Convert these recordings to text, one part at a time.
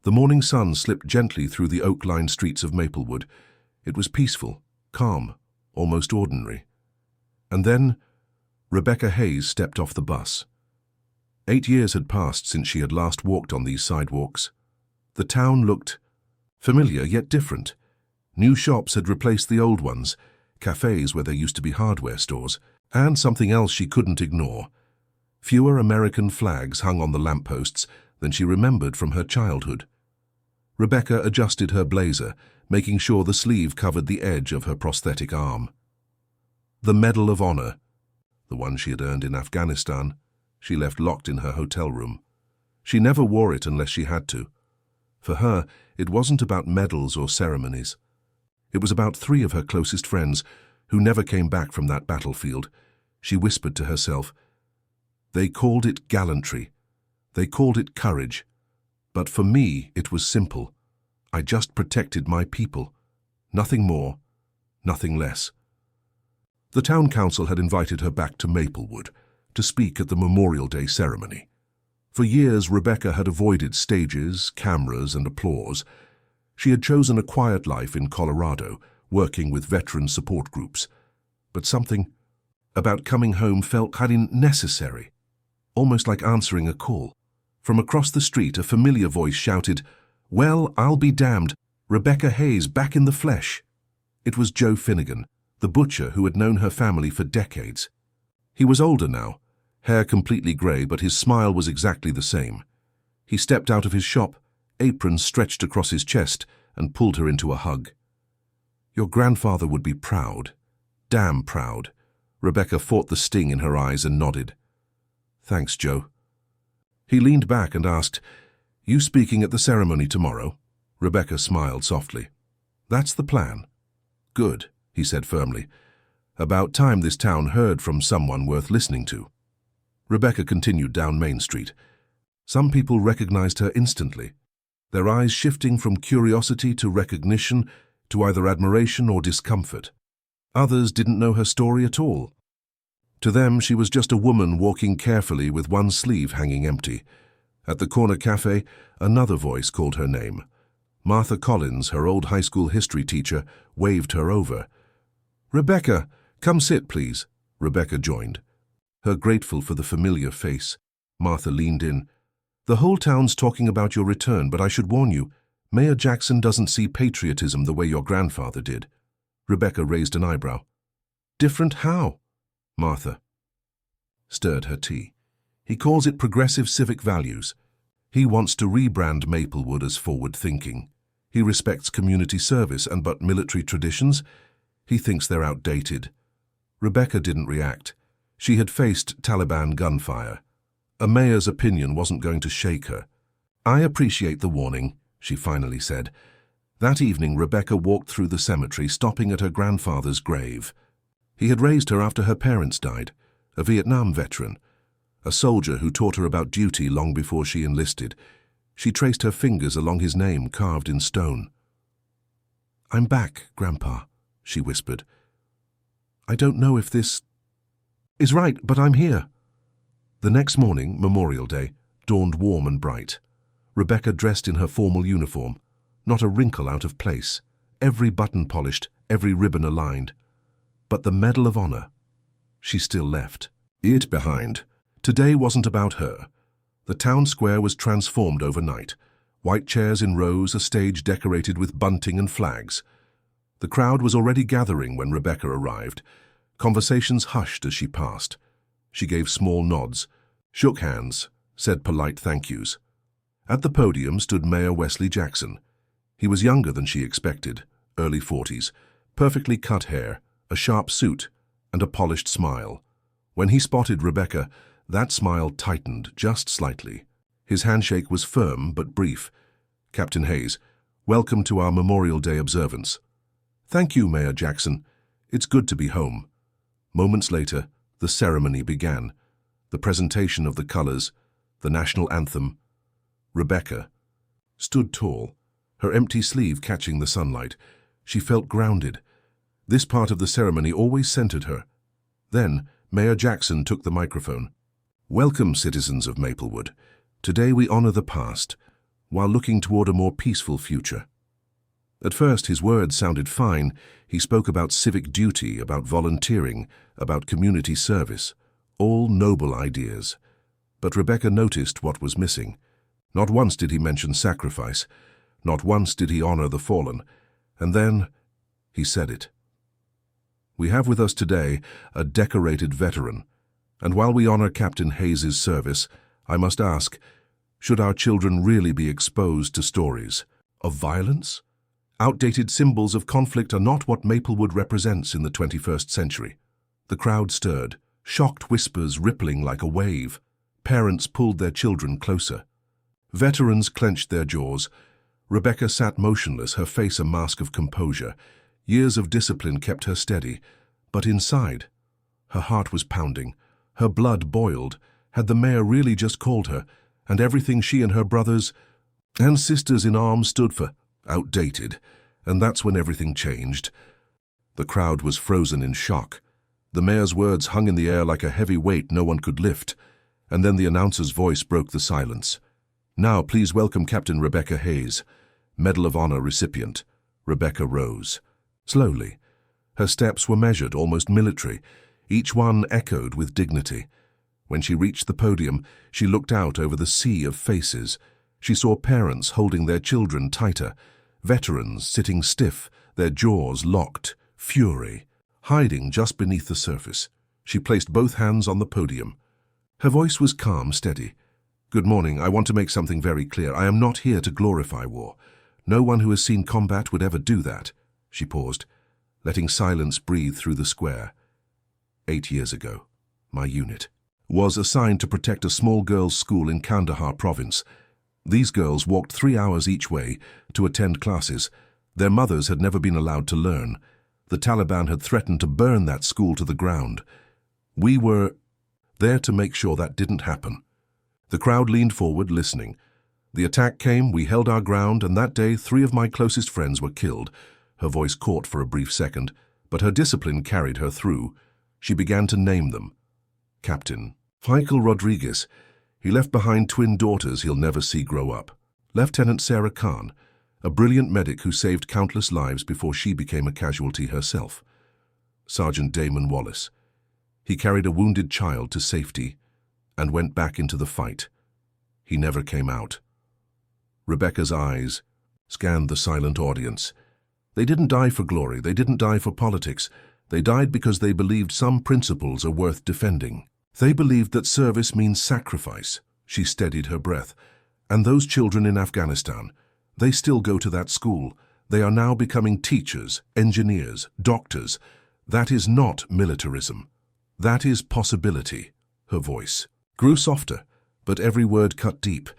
The morning sun slipped gently through the oak-lined streets of Maplewood. It was peaceful, calm, almost ordinary. And then Rebecca Hayes stepped off the bus. 8 years had passed since she had last walked on these sidewalks. The town looked familiar yet different. New shops had replaced the old ones, cafes where there used to be hardware stores, and something else she couldn't ignore. Fewer American flags hung on the lampposts than she remembered from her childhood. Rebecca adjusted her blazer, making sure the sleeve covered the edge of her prosthetic arm. The Medal of Honor, the one she had earned in Afghanistan, she left locked in her hotel room. She never wore it unless she had to. For her, it wasn't about medals or ceremonies. It was about 3 of her closest friends who never came back from that battlefield. She whispered to herself, "They called it gallantry. They called it courage. But for me, it was simple. I just protected my people. Nothing more, nothing less." The town council had invited her back to Maplewood to speak at the Memorial Day ceremony. For years, Rebecca had avoided stages, cameras, and applause. She had chosen a quiet life in Colorado, working with veteran support groups. But something about coming home felt necessary, almost like answering a call. From across the street, a familiar voice shouted, "Well, I'll be damned, Rebecca Hayes back in the flesh." It was Joe Finnegan, the butcher who had known her family for decades. He was older now, hair completely grey, but his smile was exactly the same. He stepped out of his shop, apron stretched across his chest, and pulled her into a hug. "Your grandfather would be proud. Damn proud." Rebecca fought the sting in her eyes and nodded. "Thanks, Joe." He leaned back and asked, "You speaking at the ceremony tomorrow?" Rebecca smiled softly. "That's the plan." "Good," he said firmly. "About time this town heard from someone worth listening to." Rebecca continued down Main Street. Some people recognized her instantly, their eyes shifting from curiosity to recognition to either admiration or discomfort. Others didn't know her story at all. To them, she was just a woman walking carefully with one sleeve hanging empty. At the corner cafe, another voice called her name. Martha Collins, her old high school history teacher, waved her over. "Rebecca, come sit, please." Rebecca joined. Her grateful for the familiar face, Martha leaned in. "The whole town's talking about your return, but I should warn you, Mayor Jackson doesn't see patriotism the way your grandfather did." Rebecca raised an eyebrow. "Different how?" Martha stirred her tea. "He calls it progressive civic values. He wants to rebrand Maplewood as forward-thinking. He respects community service but military traditions, he thinks they're outdated." Rebecca didn't react. She had faced Taliban gunfire. A mayor's opinion wasn't going to shake her. "I appreciate the warning," she finally said. That evening, Rebecca walked through the cemetery, stopping at her grandfather's grave. He had raised her after her parents died, a Vietnam veteran, a soldier who taught her about duty long before she enlisted. She traced her fingers along his name carved in stone. "I'm back, Grandpa," she whispered. "I don't know if this is right, but I'm here." The next morning, Memorial Day, dawned warm and bright. Rebecca dressed in her formal uniform, not a wrinkle out of place, every button polished, every ribbon aligned. But the Medal of Honor, she still left it behind. Today wasn't about her. The town square was transformed overnight. White chairs in rows, a stage decorated with bunting and flags. The crowd was already gathering when Rebecca arrived. Conversations hushed as she passed. She gave small nods, shook hands, said polite thank yous. At the podium stood Mayor Wesley Jackson. He was younger than she expected, early 40s, perfectly cut hair, a sharp suit, and a polished smile. When he spotted Rebecca, that smile tightened just slightly. His handshake was firm but brief. "Captain Hayes, welcome to our Memorial Day observance." "Thank you, Mayor Jackson. It's good to be home." Moments later, the ceremony began. The presentation of the colors, the national anthem. Rebecca stood tall, her empty sleeve catching the sunlight. She felt grounded. This part of the ceremony always centered her. Then, Mayor Jackson took the microphone. "Welcome, citizens of Maplewood. Today we honor the past. while looking toward a more peaceful future. At first, his words sounded fine. He spoke about civic duty, about volunteering, about community service, all noble ideas. But Rebecca noticed what was missing. Not once did he mention sacrifice. Not once did he honor the fallen. And then he said it. We have with us today a decorated veteran. And while we honor Captain Hayes's service, I must ask, should our children really be exposed to stories of violence? Outdated symbols of conflict are not what Maplewood represents in the 21st century. The crowd stirred, shocked whispers rippling like a wave. Parents pulled their children closer. Veterans clenched their jaws. Rebecca sat motionless, her face a mask of composure. Years of discipline kept her steady, but inside, her heart was pounding. Her blood boiled. Had the mayor really just called her, and everything she and her brothers and sisters in arms stood for? Outdated. And that's when everything changed. The crowd was frozen in shock. The mayor's words hung in the air like a heavy weight no one could lift. And then the announcer's voice broke the silence. Now please welcome Captain Rebecca Hayes, Medal of Honor recipient. Rebecca rose. Slowly. Her steps were measured, almost military. Each one echoed with dignity. When she reached the podium, she looked out over the sea of faces. She saw parents holding their children tighter, veterans sitting stiff, their jaws locked, fury hiding just beneath the surface. She placed both hands on the podium. Her voice was calm, steady. Good morning. I want to make something very clear. I am not here to glorify war. No one who has seen combat would ever do that. She paused, letting silence breathe through the square. 8 years ago, my unit was assigned to protect a small girls' school in Kandahar province. These girls walked 3 hours each way to attend classes. Their mothers had never been allowed to learn. The Taliban had threatened to burn that school to the ground. We were there to make sure that didn't happen. The crowd leaned forward, listening. The attack came, we held our ground, and that day 3 of my closest friends were killed. Her voice caught for a brief second, but her discipline carried her through. She began to name them. Captain Michael Rodriguez. He left behind twin daughters he'll never see grow up. Lieutenant Sarah Khan, a brilliant medic who saved countless lives before she became a casualty herself. Sergeant Damon Wallace. He carried a wounded child to safety and went back into the fight. He never came out. Rebecca's eyes scanned the silent audience. They didn't die for glory. They didn't die for politics. They died because they believed some principles are worth defending. They believed that service means sacrifice. She steadied her breath. And those children in Afghanistan, they still go to that school. They are now becoming teachers, engineers, doctors. That is not militarism. That is possibility. Her voice grew softer, but every word cut deep.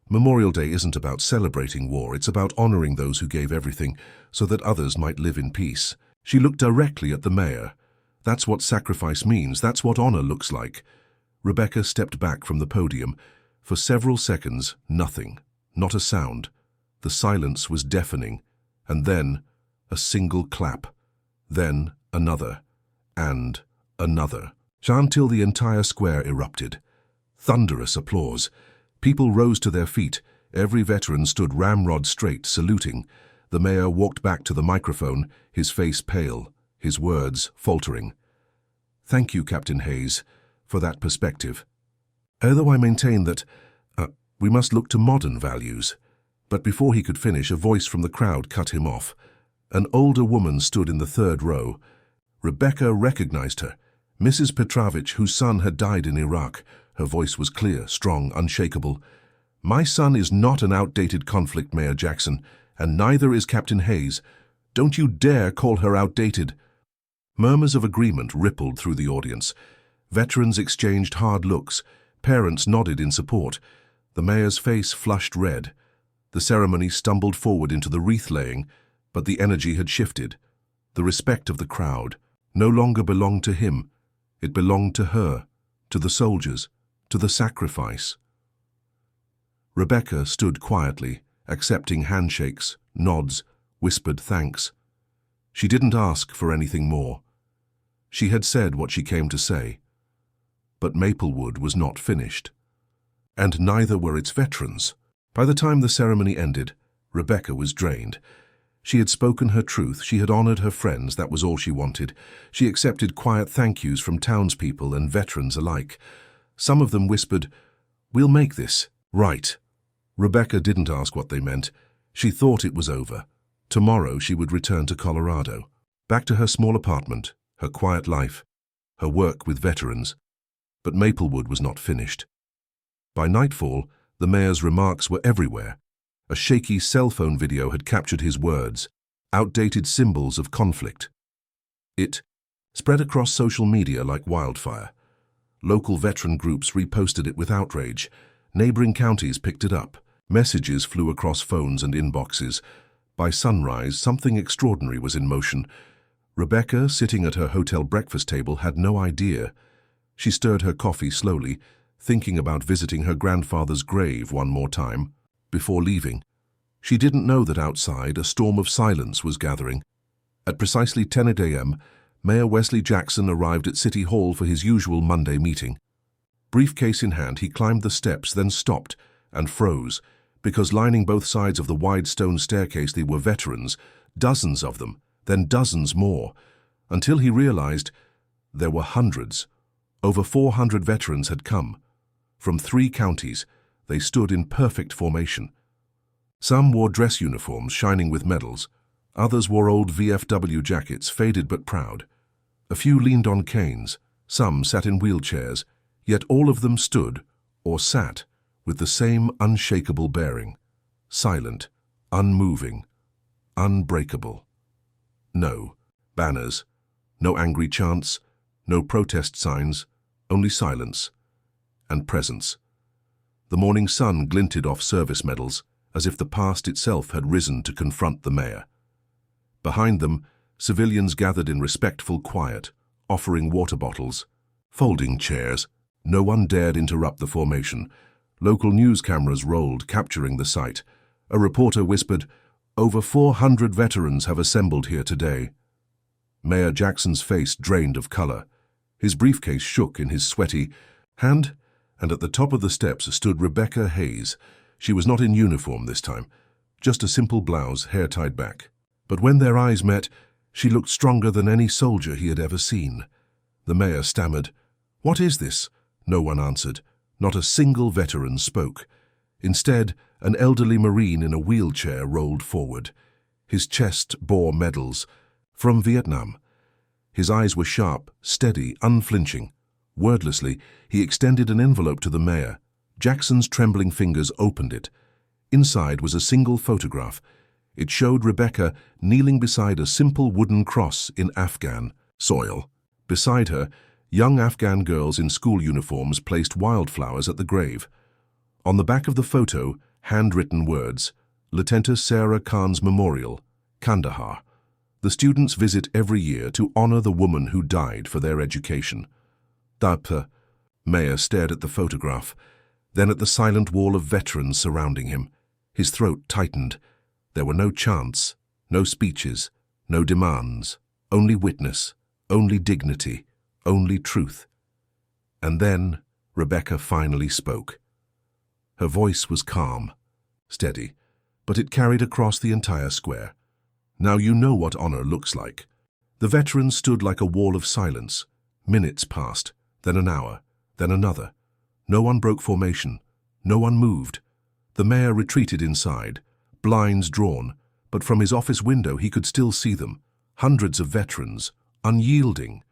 Memorial Day isn't about celebrating war. It's about honoring those who gave everything so that others might live in peace. She looked directly at the mayor. That's what sacrifice means. That's what honor looks like. Rebecca stepped back from the podium. For several seconds, nothing, not a sound. The silence was deafening. And then, a single clap. Then, another. And another. Until the entire square erupted. Thunderous applause. People rose to their feet. Every veteran stood ramrod straight, saluting. The mayor walked back to the microphone, his face pale, his words faltering. Thank you, Captain Hayes, for that perspective. Although I maintain that we must look to modern values. But before he could finish, a voice from the crowd cut him off. An older woman stood in the third row. Rebecca recognized her. Mrs. Petrovich, whose son had died in Iraq. Her voice was clear, strong, unshakable. My son is not an outdated conflict, Mayor Jackson, and neither is Captain Hayes. Don't you dare call her outdated. Murmurs of agreement rippled through the audience. Veterans exchanged hard looks. Parents nodded in support. The mayor's face flushed red. The ceremony stumbled forward into the wreath-laying, but the energy had shifted. The respect of the crowd no longer belonged to him. It belonged to her, to the soldiers, to the sacrifice. Rebecca stood quietly, accepting handshakes, nods, whispered thanks. She didn't ask for anything more. She had said what she came to say. But Maplewood was not finished. And neither were its veterans. By the time the ceremony ended, Rebecca was drained. She had spoken her truth, she had honored her friends, that was all she wanted. She accepted quiet thank yous from townspeople and veterans alike. Some of them whispered, "We'll make this right." Rebecca didn't ask what they meant. She thought it was over. Tomorrow she would return to Colorado, back to her small apartment, her quiet life, her work with veterans. But Maplewood was not finished. By nightfall, the mayor's remarks were everywhere. A shaky cell phone video had captured his words, outdated symbols of conflict. It spread across social media like wildfire. Local veteran groups reposted it with outrage. Neighboring counties picked it up. Messages flew across phones and inboxes. By sunrise, something extraordinary was in motion. Rebecca, sitting at her hotel breakfast table, had no idea. She stirred her coffee slowly, thinking about visiting her grandfather's grave one more time before leaving. She didn't know that outside a storm of silence was gathering. At precisely 10 a.m., Mayor Wesley Jackson arrived at City Hall for his usual Monday meeting. Briefcase in hand, he climbed the steps, then stopped and froze, because lining both sides of the wide stone staircase there were veterans, dozens of them, then dozens more, until he realized there were hundreds. Over 400 veterans had come. From 3 counties, they stood in perfect formation. Some wore dress uniforms shining with medals. Others wore old VFW jackets, faded but proud. A few leaned on canes. Some sat in wheelchairs. Yet all of them stood, or sat, with the same unshakable bearing. Silent, unmoving, unbreakable. No banners, no angry chants, no protest signs, only silence and presence. The morning sun glinted off service medals, as if the past itself had risen to confront the mayor. Behind them, civilians gathered in respectful quiet, offering water bottles, folding chairs. No one dared interrupt the formation. Local news cameras rolled, capturing the sight. A reporter whispered, "Over 400 veterans have assembled here today." Mayor Jackson's face drained of color. His briefcase shook in his sweaty hand, and at the top of the steps stood Rebecca Hayes. She was not in uniform this time, just a simple blouse, hair tied back. But when their eyes met, she looked stronger than any soldier he had ever seen. The mayor stammered, "What is this?" No one answered. Not a single veteran spoke. Instead, an elderly Marine in a wheelchair rolled forward. His chest bore medals from Vietnam. His eyes were sharp, steady, unflinching. Wordlessly, he extended an envelope to the mayor. Jackson's trembling fingers opened it. Inside was a single photograph. It showed Rebecca kneeling beside a simple wooden cross in Afghan soil. Beside her, young Afghan girls in school uniforms placed wildflowers at the grave. On the back of the photo, handwritten words, Lieutenant Sarah Khan's Memorial, Kandahar. The students visit every year to honor the woman who died for their education. The mayor stared at the photograph, then at the silent wall of veterans surrounding him. His throat tightened. There were no chants, no speeches, no demands, only witness, only dignity, only truth. And then Rebecca finally spoke. Her voice was calm, steady, but it carried across the entire square. "Now you know what honor looks like." The veterans stood like a wall of silence. Minutes passed, then an hour, then another. No one broke formation. No one moved. The mayor retreated inside, blinds drawn, but from his office window he could still see them. Hundreds of veterans, unyielding.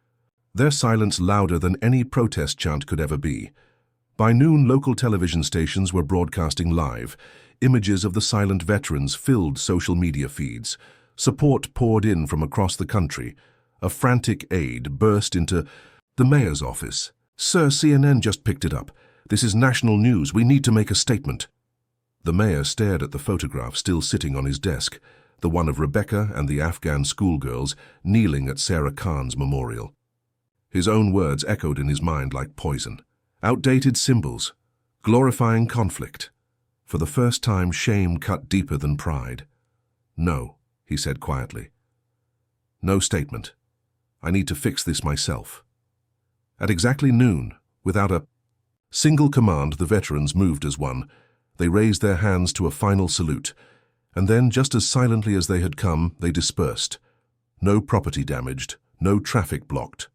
Their silence louder than any protest chant could ever be. By noon, local television stations were broadcasting live. Images of the silent veterans filled social media feeds. Support poured in from across the country. A frantic aide burst into the mayor's office. "Sir, CNN just picked it up. This is national news. We need to make a statement." The mayor stared at the photograph still sitting on his desk, the one of Rebecca and the Afghan schoolgirls kneeling at Sarah Khan's memorial. His own words echoed in his mind like poison. Outdated symbols, glorifying conflict. For the first time, shame cut deeper than pride. "No," he said quietly. "No statement. I need to fix this myself." At exactly noon, without a single command, the veterans moved as one. They raised their hands to a final salute, and then, just as silently as they had come, they dispersed. No property damaged, no traffic blocked.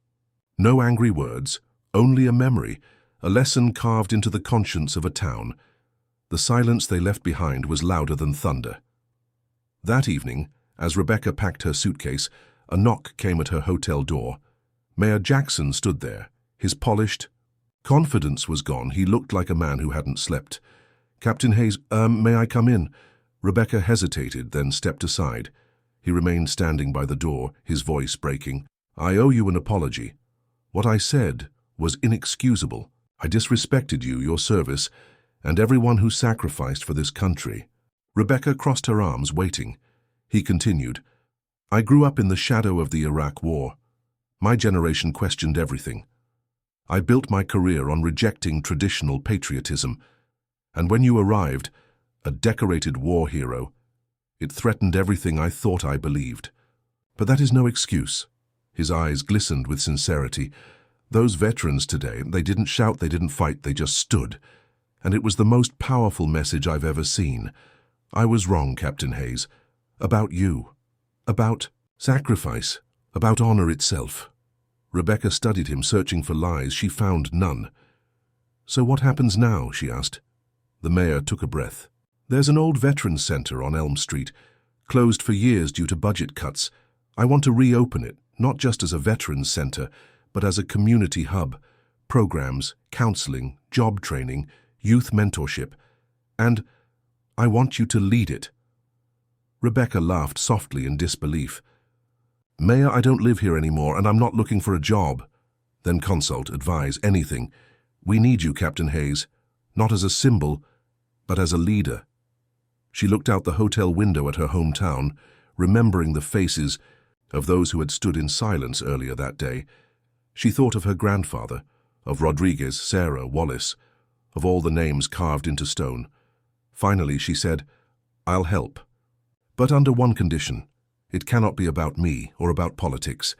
No angry words, only a memory, a lesson carved into the conscience of a town. The silence they left behind was louder than thunder. That evening, as Rebecca packed her suitcase, a knock came at her hotel door. Mayor Jackson stood there, his polished confidence was gone. He looked like a man who hadn't slept. "Captain Hayes, may I come in?" Rebecca hesitated, then stepped aside. He remained standing by the door, his voice breaking. "I owe you an apology. What I said was inexcusable. I disrespected you, your service, and everyone who sacrificed for this country." Rebecca crossed her arms, waiting. He continued, "I grew up in the shadow of the Iraq War. My generation questioned everything. I built my career on rejecting traditional patriotism. And when you arrived, a decorated war hero, it threatened everything I thought I believed. But that is no excuse." His eyes glistened with sincerity. "Those veterans today, they didn't shout, they didn't fight, they just stood. And it was the most powerful message I've ever seen. I was wrong, Captain Hayes. About you. About sacrifice. About honor itself." Rebecca studied him, searching for lies. She found none. "So what happens now?" she asked. The mayor took a breath. "There's an old veterans center on Elm Street, closed for years due to budget cuts. I want to reopen it, not just as a veterans center, but as a community hub. Programs, counseling, job training, youth mentorship. And I want you to lead it." Rebecca laughed softly in disbelief. "Mayor, I don't live here anymore, and I'm not looking for a job." "Then consult, advise, anything. We need you, Captain Hayes, not as a symbol, but as a leader." She looked out the hotel window at her hometown, remembering the faces of those who had stood in silence earlier that day. She thought of her grandfather, of Rodriguez, Sarah, Wallace, of all the names carved into stone. Finally, she said, "I'll help. But under one condition. It cannot be about me or about politics.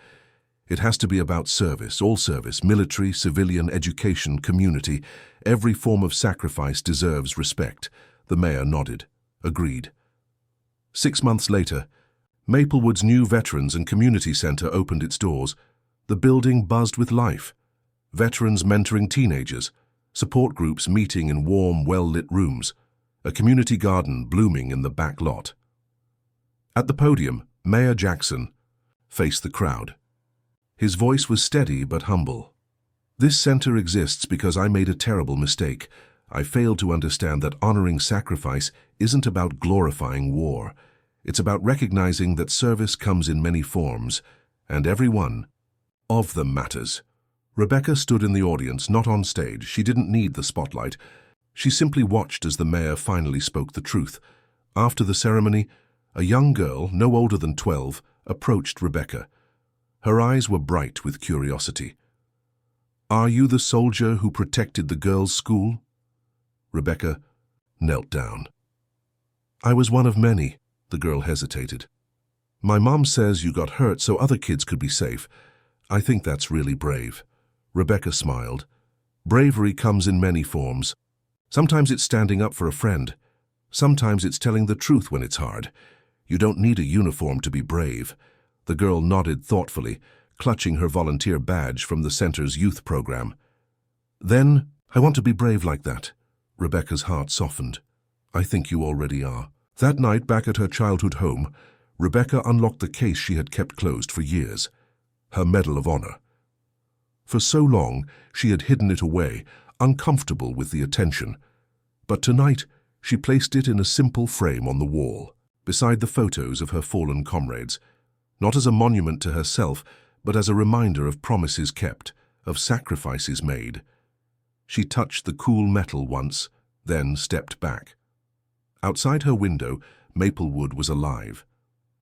It has to be about service, all service, military, civilian, education, community. Every form of sacrifice deserves respect." The mayor nodded. Agreed. 6 months later, Maplewood's new Veterans and Community Center opened its doors. The building buzzed with life. Veterans mentoring teenagers, support groups meeting in warm, well-lit rooms, a community garden blooming in the back lot. At the podium, Mayor Jackson faced the crowd. His voice was steady but humble. "This center exists because I made a terrible mistake. I failed to understand that honoring sacrifice isn't about glorifying war. It's about recognizing that service comes in many forms, and every one of them matters." Rebecca stood in the audience, not on stage. She didn't need the spotlight. She simply watched as the mayor finally spoke the truth. After the ceremony, a young girl, no older than 12, approached Rebecca. Her eyes were bright with curiosity. "Are you the soldier who protected the girls' school?" Rebecca knelt down. "I was one of many," the girl hesitated. "My mom says you got hurt so other kids could be safe. I think that's really brave." Rebecca smiled. "Bravery comes in many forms. Sometimes it's standing up for a friend. Sometimes it's telling the truth when it's hard. You don't need a uniform to be brave." The girl nodded thoughtfully, clutching her volunteer badge from the center's youth program. "Then, I want to be brave like that." Rebecca's heart softened. "I think you already are." That night, back at her childhood home, Rebecca unlocked the case she had kept closed for years, her Medal of Honor. For so long, she had hidden it away, uncomfortable with the attention. But tonight, she placed it in a simple frame on the wall, beside the photos of her fallen comrades, not as a monument to herself, but as a reminder of promises kept, of sacrifices made. She touched the cool metal once, then stepped back. Outside her window, Maplewood was alive.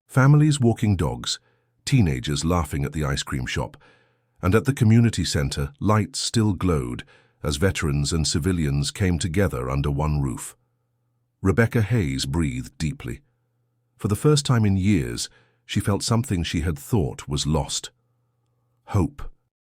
Families walking dogs, teenagers laughing at the ice cream shop, and at the community center, lights still glowed as veterans and civilians came together under one roof. Rebecca Hayes breathed deeply. For the first time in years, she felt something she had thought was lost. Hope.